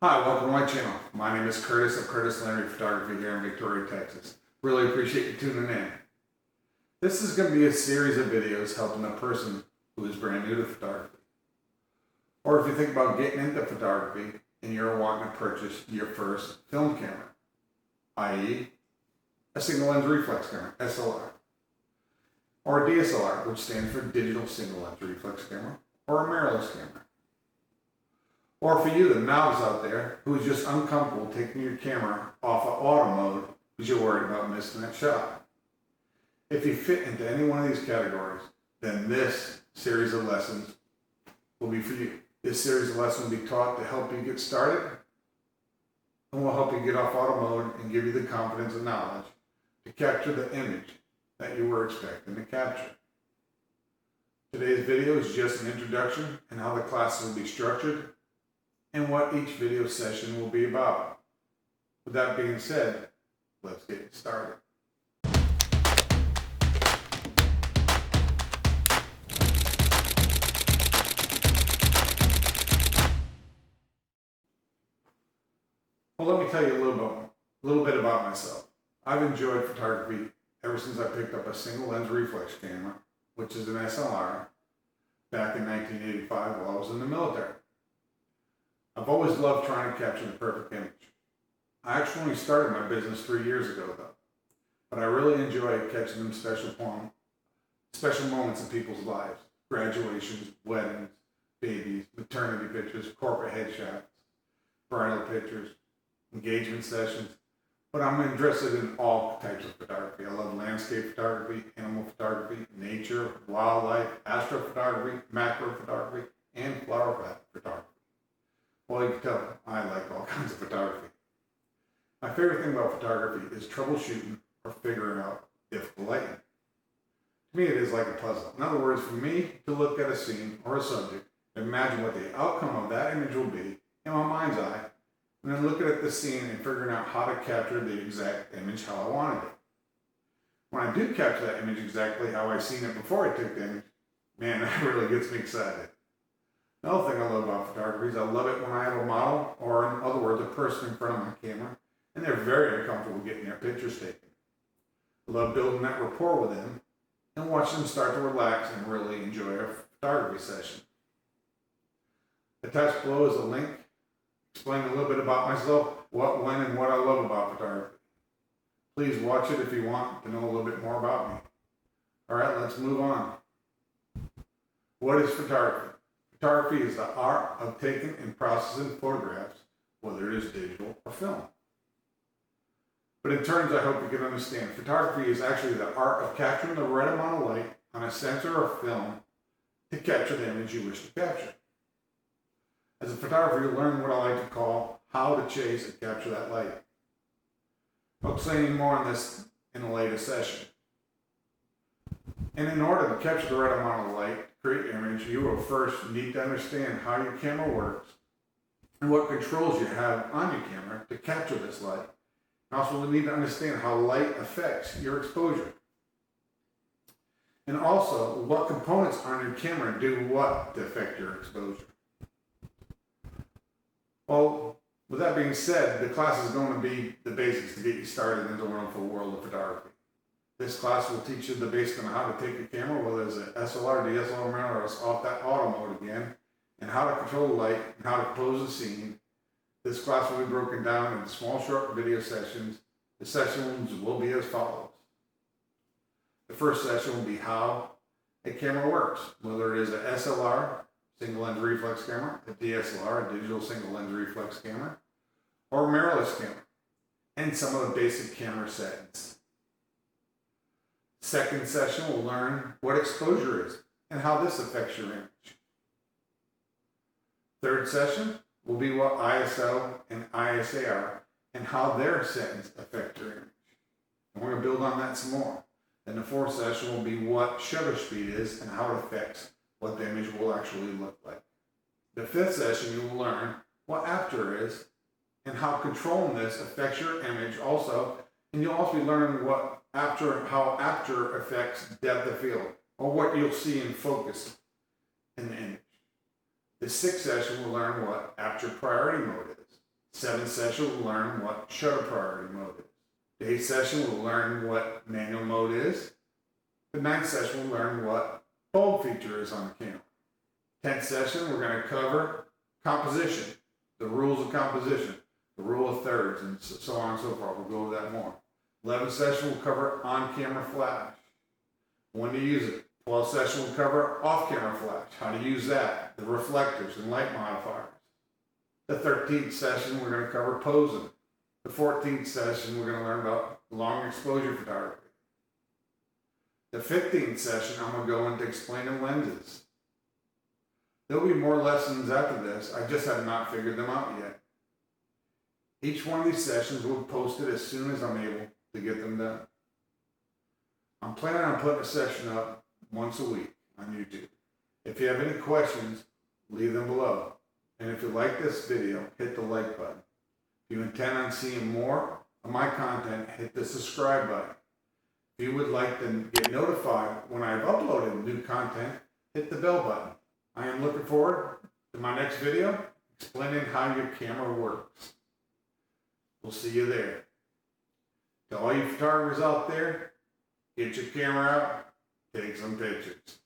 Hi, welcome to my channel. My name is Curtis of Curtis Landry Photography here in Victoria, Texas. Really appreciate you tuning in. This is going to be a series of videos helping a person who is brand new to photography. Or if you think about getting into photography and you're wanting to purchase your first film camera, i.e. a single lens reflex camera, SLR, or a DSLR, which stands for digital single lens reflex camera, or a mirrorless camera. Or for you, the novice out there who is just uncomfortable taking your camera off of auto mode because you're worried about missing that shot. If you fit into any one of these categories, then this series of lessons will be for you. This series of lessons will be taught to help you get started and will help you get off auto mode and give you the confidence and knowledge to capture the image that you were expecting to capture. Today's video is just an introduction and how the classes will be structured and what each video session will be about. With that being said, let's get started. Well, let me tell you a little bit about myself. I've enjoyed photography ever since I picked up a single lens reflex camera, which is an SLR, back in 1985 while I was in the military. I've always loved trying to capture the perfect image. I actually started my business 3 years ago though, but I really enjoy catching them special moments in people's lives. Graduations, weddings, babies, maternity pictures, corporate headshots, bridal pictures, engagement sessions, but I'm interested in all types of photography. I love landscape photography, animal photography, nature, wildlife, astrophotography, macro photography, and flower photography. Well, you can tell I like all kinds of photography. My favorite thing about photography is troubleshooting or figuring out difficult lighting. To me, it is like a puzzle. In other words, for me to look at a scene or a subject, imagine what the outcome of that image will be in my mind's eye, and then looking at the scene and figuring out how to capture the exact image how I wanted it. When I do capture that image exactly how I seen it before I took the image, man, that really gets me excited. Another thing I love about photography is I love it when I have a model, or in other words, a person in front of my camera, and they're very uncomfortable getting their pictures taken. I love building that rapport with them and watching them start to relax and really enjoy a photography session. Attached below is a link explaining a little bit about myself, what, when, and what I love about photography. Please watch it if you want to know a little bit more about me. All right, let's move on. What is photography? Photography is the art of taking and processing photographs, whether it is digital or film. But in terms I hope you can understand, photography is actually the art of capturing the right amount of light on a sensor or film to capture the image you wish to capture. As a photographer, you'll learn what I like to call how to chase and capture that light. I'll say more on this in a later session. And in order to capture the right amount of light, create your image, you will first need to understand how your camera works and what controls you have on your camera to capture this light. And also you'll need to understand how light affects your exposure. And also what components on your camera do what to affect your exposure. Well, with that being said, the class is going to be the basics to get you started in the wonderful world of photography. This class will teach you the basics on how to take your camera, whether it's an SLR, DSLR, or off that auto mode again, and how to control the light and how to compose a scene. This class will be broken down into small, short video sessions. The sessions will be as follows. The first session will be how a camera works, whether it is an SLR, single lens reflex camera, a DSLR, a digital single lens reflex camera, or a mirrorless camera, and some of the basic camera settings. Second session, we'll learn what exposure is and how this affects your image. Third session will be what ISO and ISA are and how their settings affect your image. And we're going to build on that some more. Then the fourth session will be what shutter speed is and how it affects what the image will actually look like. The fifth session, you will learn what aperture is and how controlling this affects your image also. And you'll also be learning how aperture affects depth of field, or what you'll see in focus in the image. The sixth session will learn what aperture priority mode is, 7th session, we'll learn what shutter priority mode is. The 8th session, we'll learn what manual mode is. The 9th session, we'll learn what bulb feature is on the camera. 10th session, we're going to cover composition, the rules of composition, the rule of thirds, and so on and so forth. We'll go over that more. 11th session, we'll cover on-camera flash, when to use it. 12th session, we'll cover off-camera flash, how to use that, the reflectors and light modifiers. The 13th session, we're going to cover posing. The 14th session, we're going to learn about long exposure photography. The 15th session, I'm going to go into explaining lenses. There'll be more lessons after this, I just have not figured them out yet. Each one of these sessions will be posted as soon as I'm able to get them done. I'm planning on putting a session up once a week on YouTube. If you have any questions, leave them below. And if you like this video, hit the like button. If you intend on seeing more of my content, hit the subscribe button. If you would like to get notified when I've uploaded new content, hit the bell button. I am looking forward to my next video explaining how your camera works. We'll see you there. To all you photographers out there, get your camera out, take some pictures.